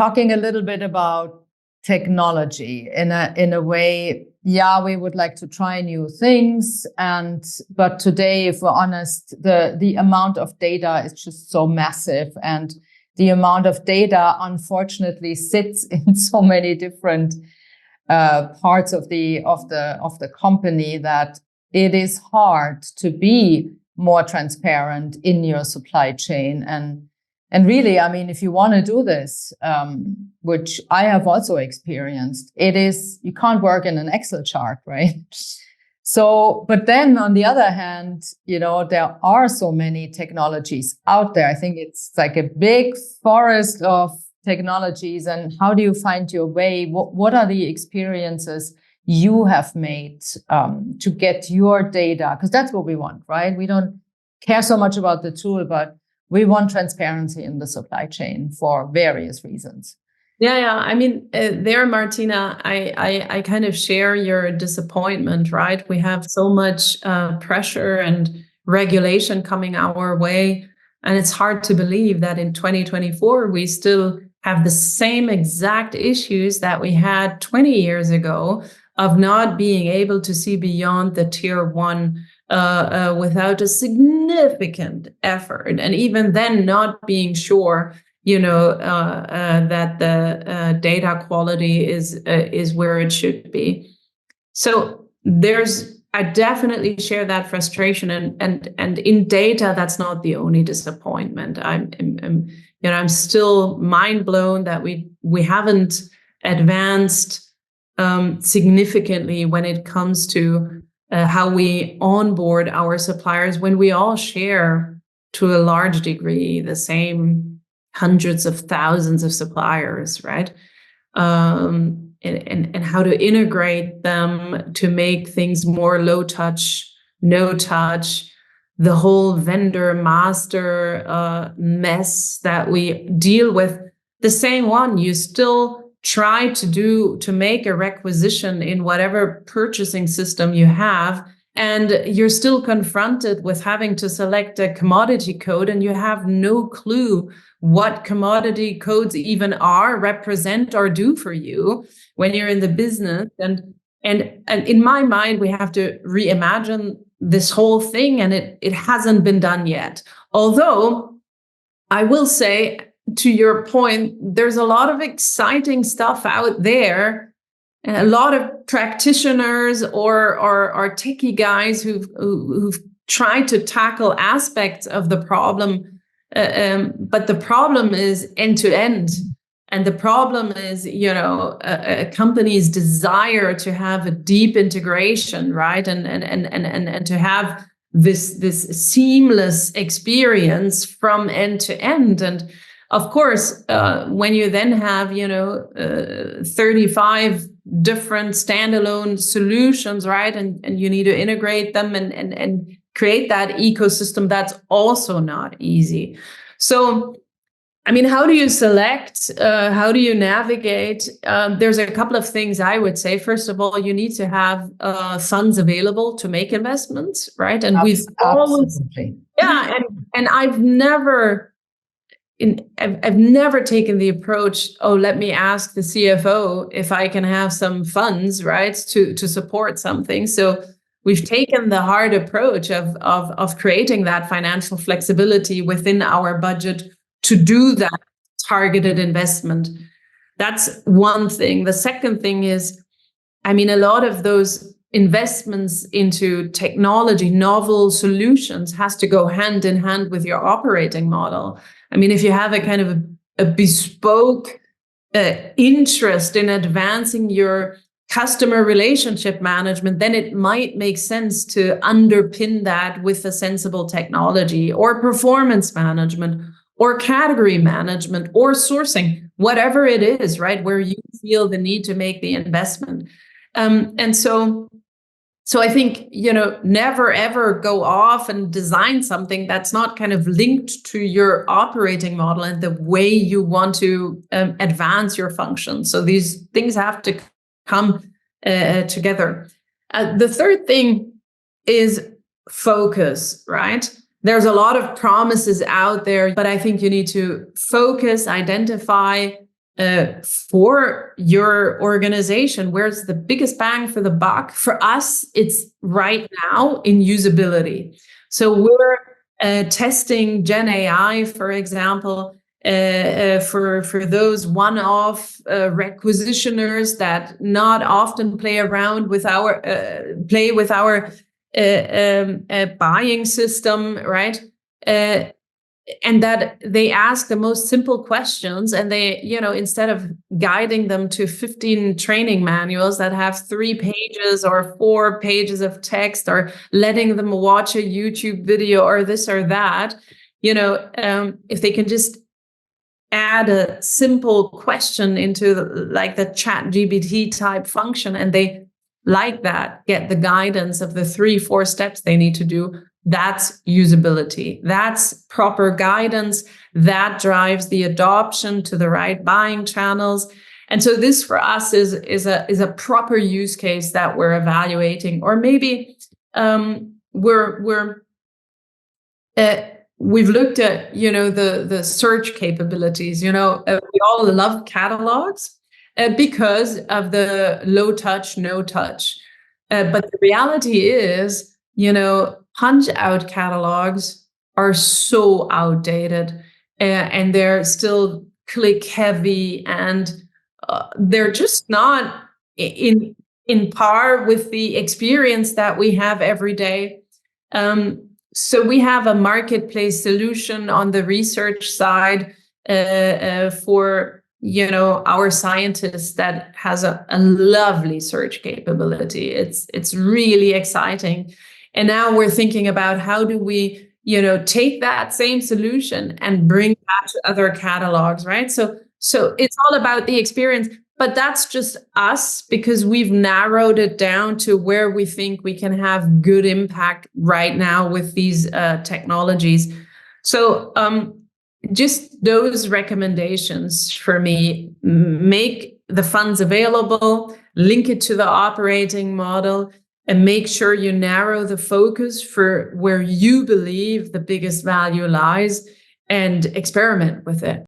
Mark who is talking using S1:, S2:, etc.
S1: talking a little bit about technology in a way. Yeah, we would like to try new things, but today, if we're honest, the amount of data is just so massive, and the amount of data, unfortunately, sits in so many different parts of the company that it is hard to be more transparent in your supply chain. And really, I mean, if you want to do this, which I have also experienced, you can't work in an Excel chart, right? So, but then on the other hand, there are so many technologies out there. I think it's like a big forest of technologies. And how do you find your way? What are the experiences you have made to get your data? Because that's what we want, right? We don't care so much about the tool, but we want transparency in the supply chain for various reasons.
S2: Yeah. I mean, there, Martina, I kind of share your disappointment, right? We have so much pressure and regulation coming our way. And it's hard to believe that in 2024, we still have the same exact issues that we had 20 years ago of not being able to see beyond the tier one without a significant effort. And even then, not being sure that the data quality is where it should be. So I definitely share that frustration, and in data, that's not the only disappointment. I'm still mind blown that we haven't advanced significantly when it comes to how we onboard our suppliers, when we all share to a large degree the same hundreds of thousands of suppliers, right? And how to integrate them to make things more low touch, no touch, the whole vendor master mess that we deal with. The same one you still try to make a requisition in whatever purchasing system you have, and you're still confronted with having to select a commodity code, and you have no clue what commodity codes even represent or do for you when you're in the business. And in my mind, we have to reimagine this whole thing, and it hasn't been done yet. Although I will say, to your point, there's a lot of exciting stuff out there, and a lot of practitioners or techie guys who've tried to tackle aspects of the problem. But the problem is end to end. And the problem is, a company's desire to have a deep integration, right? And to have this seamless experience from end to end. And of course, when you then have, 35 different standalone solutions, right? And you need to integrate them and create that ecosystem, that's also not easy. So, I mean, how do you select? How do you navigate? There's a couple of things I would say. First of all, you need to have funds available to make investments, right? And we've always, and I've never taken the approach, let me ask the CFO if I can have some funds, right, to support something. So we've taken the hard approach of creating that financial flexibility within our budget to do that targeted investment. That's one thing. The second thing is, I mean, a lot of those investments into technology, novel solutions, has to go hand in hand with your operating model. I mean, if you have a kind of a bespoke interest in advancing your customer relationship management, then it might make sense to underpin that with a sensible technology or performance management or category management or sourcing, whatever it is, right, where you feel the need to make the investment. And so I think, never ever go off and design something that's not kind of linked to your operating model and the way you want to advance your function. So these things have to come together. The third thing is focus, right? There's a lot of promises out there, but I think you need to focus, identify for your organization, where's the biggest bang for the buck? For us, it's right now in usability. So we're testing Gen AI, for example, for those one-off requisitioners that not often play around with our buying system, right? And that they ask the most simple questions, and they, instead of guiding them to 15 training manuals that have 3 pages or 4 pages of text, or letting them watch a YouTube video or this or that, if they can just add a simple question into like the ChatGPT type function, and they like that, get the guidance of the 3-4 steps they need to do. That's usability. That's proper guidance that drives the adoption to the right buying channels. And so this for us is a proper use case that we're evaluating. Or maybe we've looked at the search capabilities. We all love catalogs because of the low touch, no touch. But the reality is, punch out catalogs are so outdated, and they're still click heavy, and they're just not in par with the experience that we have every day. So we have a marketplace solution on the research side for our scientists that has a lovely search capability. It's really exciting. And now we're thinking about how do we take that same solution and bring that to other catalogs, right? So it's all about the experience. But that's just us, because we've narrowed it down to where we think we can have good impact right now with these technologies. So just those recommendations for me: make the funds available, link it to the operating model, and make sure you narrow the focus for where you believe the biggest value lies, and experiment with it.